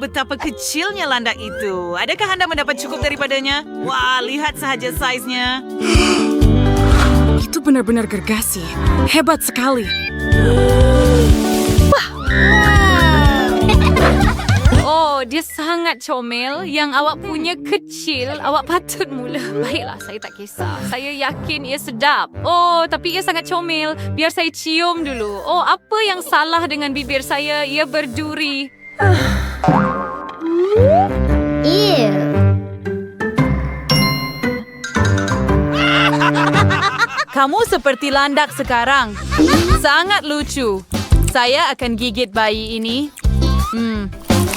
betapa kecilnya landak itu. Adakah anda mendapat cukup daripadanya? Wah, lihat sahaja saiznya. Itu benar-benar gergasi. Hebat sekali. Oh, dia sangat comel. Yang awak punya kecil, awak patut mula. Baiklah, saya tak kisah. Saya yakin ia sedap. Oh, tapi ia sangat comel. Biar saya cium dulu. Oh, apa yang salah dengan bibir saya? Ia berduri. Kamu seperti landak sekarang. Sangat lucu. Saya akan gigit bayi ini.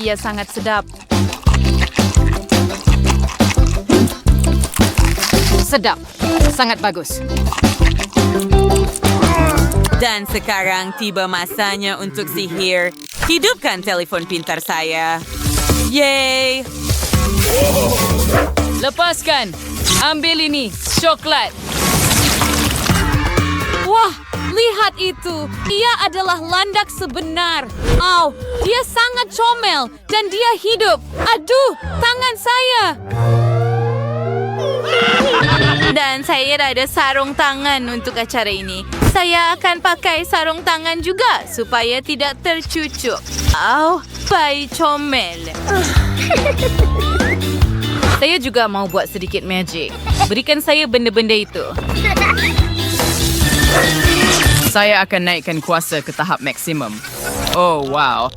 Ia sangat sedap. Sedap. Sangat bagus. Dan sekarang tiba masanya untuk sihir. Hidupkan telepon pintar saya. Yeay! Lepaskan. Ambil ini. Coklat. Wah, lihat itu. Ia adalah landak sebenar. Au, dia sangat comel dan dia hidup. Aduh, tangan saya. Dan saya ada sarung tangan untuk acara ini. Saya akan pakai sarung tangan juga supaya tidak tercucuk. Au, bayi comel. Saya juga mau buat sedikit magic. Berikan saya benda-benda itu. Saya akan naikkan kuasa ke tahap maksimum. Oh, wow.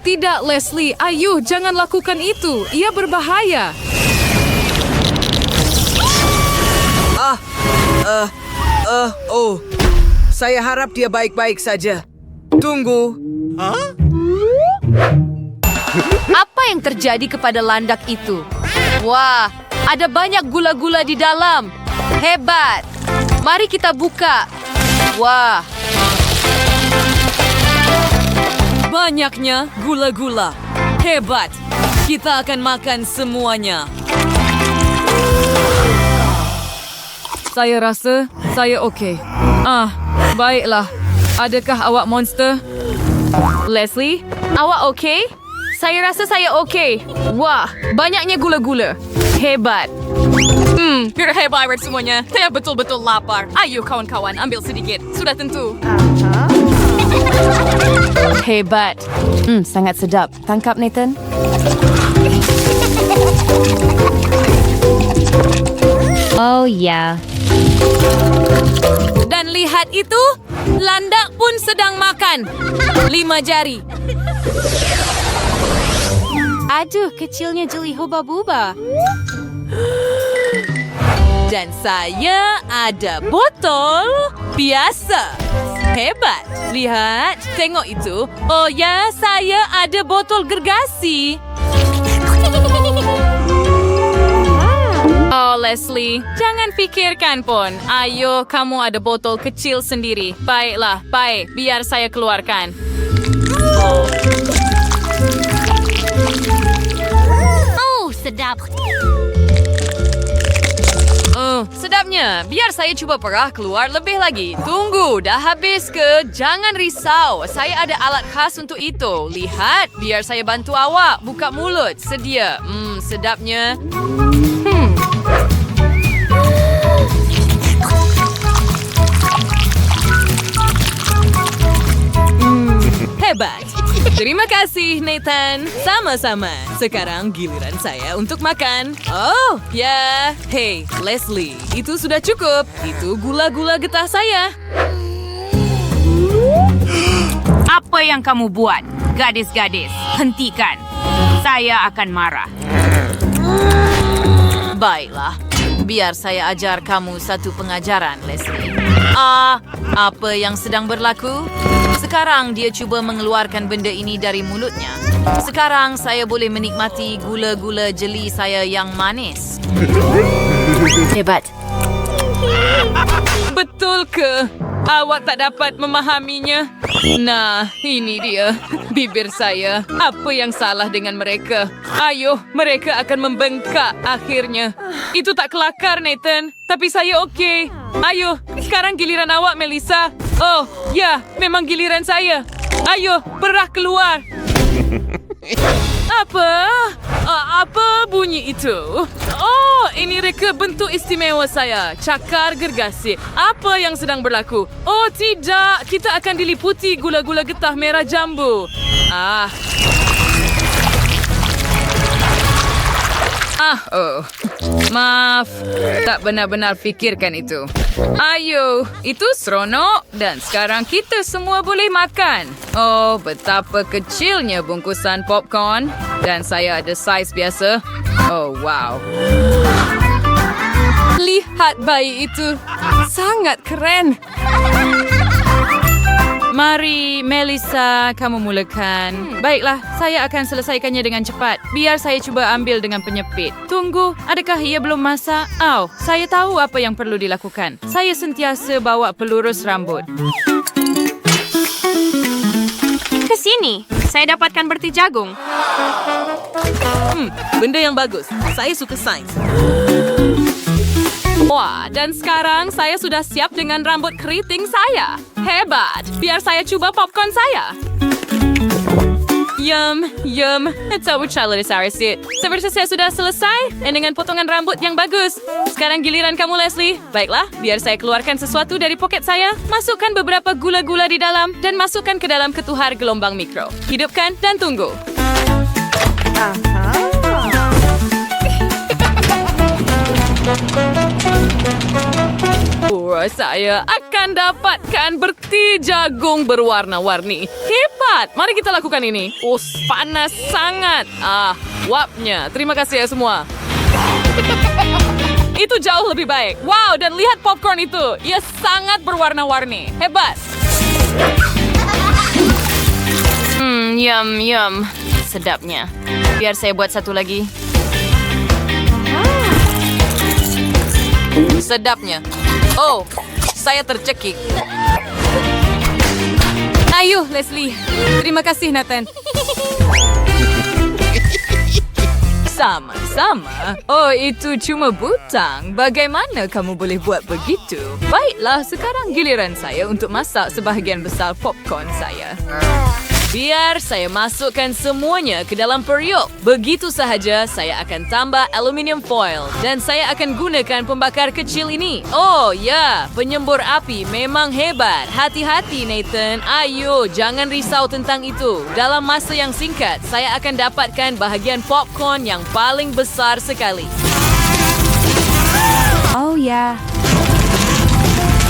Tidak, Leslie. Ayuh, jangan lakukan itu. Ia berbahaya. Saya harap dia baik-baik saja. Tunggu. Apa yang terjadi kepada landak itu? Wah, ada banyak gula-gula di dalam. Hebat. Mari kita buka. Wah. Banyaknya gula-gula. Hebat. Kita akan makan semuanya. Saya rasa saya okey. Baiklah. Adakah awak monster? Leslie, awak okey? Saya rasa saya okey. Wah, banyaknya gula-gula. Hebat. Hebat semuanya. Saya betul-betul lapar. Ayo kawan-kawan, ambil sedikit. Sudah tentu. Hebat. Sangat sedap. Tangkap, Nathan. Oh ya. Dan lihat itu, landak pun sedang makan. 5 jari. Aduh, kecilnya jeli huba-buba. Dan saya ada botol biasa. Hebat. Lihat, tengok itu. Oh ya, saya ada botol gergasi. Oh, Leslie, jangan pikirkan pun. Ayo, kamu ada botol kecil sendiri. Baiklah, baik. Biar saya keluarkan. Oh, sedap. Sedapnya. Biar saya cuba perah keluar lebih lagi. Tunggu, dah habis ke? Jangan risau. Saya ada alat khas untuk itu. Lihat, biar saya bantu awak. Buka mulut. Sedia. Sedapnya. Hebat. Terima kasih, Nathan. Sama-sama. Sekarang giliran saya untuk makan. Oh, ya. Hey, Leslie. Itu sudah cukup. Itu gula-gula getah saya. Apa yang kamu buat? Gadis-gadis, hentikan. Saya akan marah. Baiklah. Biar saya ajar kamu satu pengajaran, Leslie. Apa yang sedang berlaku? Sekarang dia cuba mengeluarkan benda ini dari mulutnya. Sekarang saya boleh menikmati gula-gula jeli saya yang manis. Hebat. Betul ke? Awak tak dapat memahaminya? Nah, ini dia. Bibir saya. Apa yang salah dengan mereka? Ayo, mereka akan membengkak akhirnya. Itu tak kelakar, Nathan. Tapi saya okey. Ayo, sekarang giliran awak, Melissa. Oh, ya, memang giliran saya. Ayo, perah keluar. Apa? Apa bunyi itu? Oh, ini reka bentuk istimewa saya. Cakar gergasi. Apa yang sedang berlaku? Oh, tidak. Kita akan diliputi gula-gula getah merah jambu. Maaf. Tak benar-benar fikirkan itu. Ayo, itu seronok dan sekarang kita semua boleh makan. Oh, betapa kecilnya bungkusan popcorn dan saya ada saiz biasa. Oh, wow. Lihat bayi itu. Sangat keren. Mari, Melissa, kamu mulakan. Baiklah, saya akan selesaikannya dengan cepat. Biar saya cuba ambil dengan penyepit. Tunggu, adakah ia belum masak? Saya tahu apa yang perlu dilakukan. Saya sentiasa bawa pelurus rambut. Ke sini, saya dapatkan berti jagung. Benda yang bagus. Saya suka sains. Wah, dan sekarang saya sudah siap dengan rambut keriting saya. Hebat. Biar saya cuba popcorn saya. Yum. Tahu challenge Arasit. Seperti saya sudah selesai dan dengan potongan rambut yang bagus. Sekarang giliran kamu, Leslie. Baiklah, biar saya keluarkan sesuatu dari poket saya. Masukkan beberapa gula-gula di dalam dan masukkan ke dalam ketuhar gelombang mikro. Hidupkan dan tunggu. Saya akan dapatkan berti jagung berwarna-warni. Hebat! Mari kita lakukan ini. Oh, panas sangat. Wapnya. Terima kasih ya semua. Itu jauh lebih baik. Wow, dan lihat popcorn itu. Ia sangat berwarna-warni. Hebat. Yum. Sedapnya. Biar saya buat satu lagi. Sedapnya. Oh, saya tercekik. Ayo, Leslie. Terima kasih, Nathan. Sama-sama. Oh, itu cuma butang. Bagaimana kamu boleh buat begitu? Baiklah, sekarang giliran saya untuk masak sebahagian besar popcorn saya. Biar saya masukkan semuanya ke dalam periuk. Begitu sahaja saya akan tambah aluminium foil. Dan saya akan gunakan pembakar kecil ini. Oh ya, penyembur api memang hebat. Hati-hati Nathan. Ayo, jangan risau tentang itu. Dalam masa yang singkat, saya akan dapatkan bahagian popcorn yang paling besar sekali. Oh ya.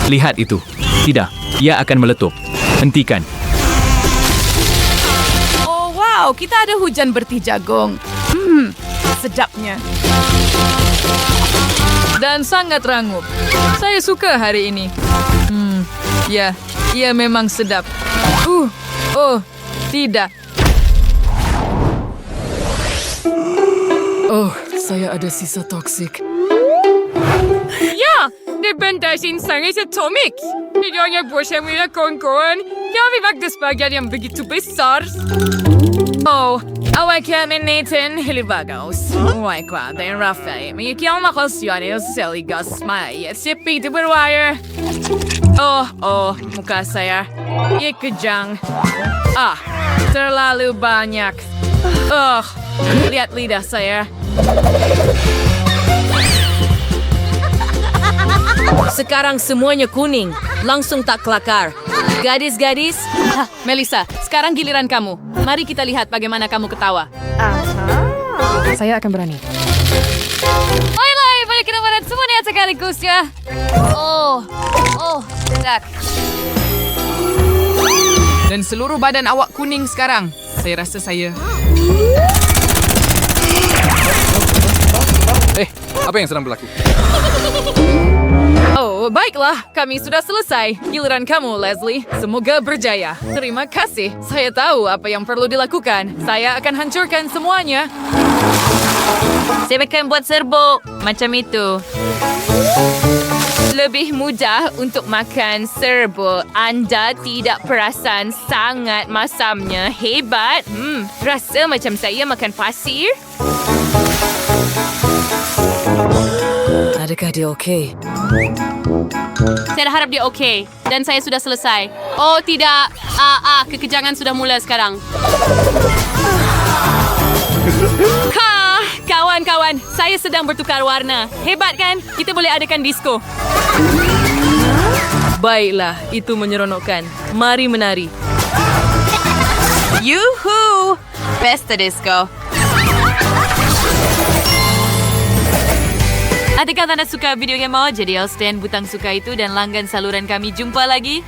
Lihat itu. Tidak, ia akan meletup. Hentikan. Wow, kita ada hujan berti jagung. Sedapnya. Dan sangat rangup. Saya suka hari ini. Ya, ia memang sedap. Oh, tidak. Oh, saya ada sisa toksik. Ya, dibentasin sangat atomik. Videonya bosan mula kawan-kawan. Jangan memang bagian yang begitu besar. Oh, awak kami Nathan Hilibagaus. Wai kuada en Rafael. Men gick jag med konstgöring seligas mig. Sipi det berwire. Oh, muka saya. Ikejang. Terlalu banyak. Lihat lidah saya. Sekarang semuanya kuning. Langsung tak kelakar. Gadis-gadis. Melissa, sekarang giliran kamu. Mari kita lihat bagaimana kamu ketawa. Saya akan berani. Baiklah, balik kita pada semuanya sekaligus ya. Tak. Dan seluruh badan awak kuning sekarang. Saya rasa saya... Apa yang sedang berlaku? Oh, baiklah. Kami sudah selesai. Giliran kamu, Leslie. Semoga berjaya. Terima kasih. Saya tahu apa yang perlu dilakukan. Saya akan hancurkan semuanya. Saya akan buat serbuk. Macam itu. Lebih mudah untuk makan serbuk. Anda tidak perasan sangat masamnya. Hebat. Rasa macam saya makan pasir. Adakah dia okey? Saya harap dia okey. Dan saya sudah selesai. Oh, tidak. Kekejangan sudah mula sekarang. Kawan-kawan, saya sedang bertukar warna. Hebat kan? Kita boleh adakan disko. Baiklah, itu menyeronokkan. Mari menari. Yuhu! Pesta disco. Adakah anda suka video game mau? Jadi Austin butang suka itu dan langgan saluran kami. Jumpa lagi.